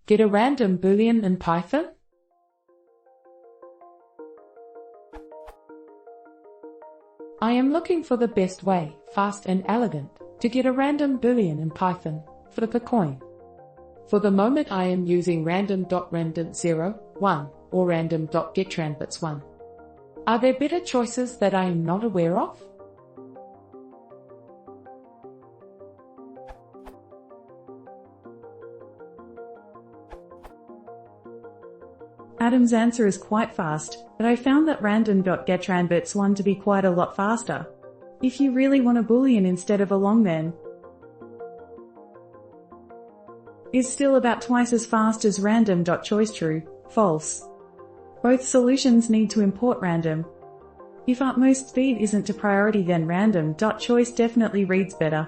Get a random boolean in Python? I am looking for the best way, fast and elegant, to get a random boolean in Python. Flip a coin. For the moment I am using random.random0, 1, or random.getRandBits1. Are there better choices that I am not aware of? Adam's answer is quite fast, but I found that random.getRandBits1 to be quite a lot faster. If you really want a boolean instead of a long then, is still about twice as fast as random.choiceTrue, false. Both solutions need to import random. If utmost speed isn't a priority then random.choice definitely reads better.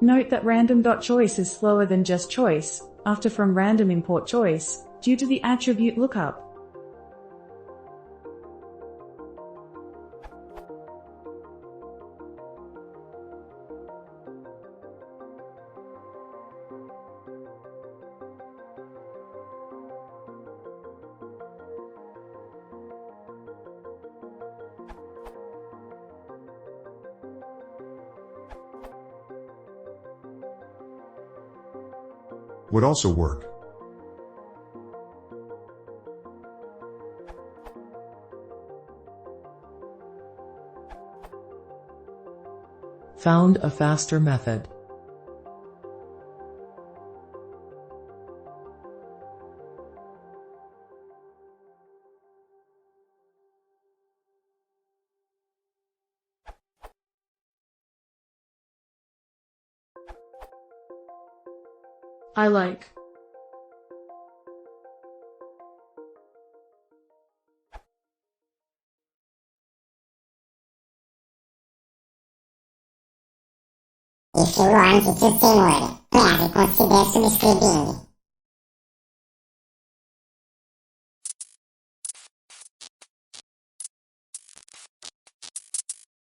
Note that random.choice is slower than just choice, after from random import choice, due to the attribute lookup. Would also work. Found a faster method. I like. Esse Luan de Senhor, claro, considera subscrever.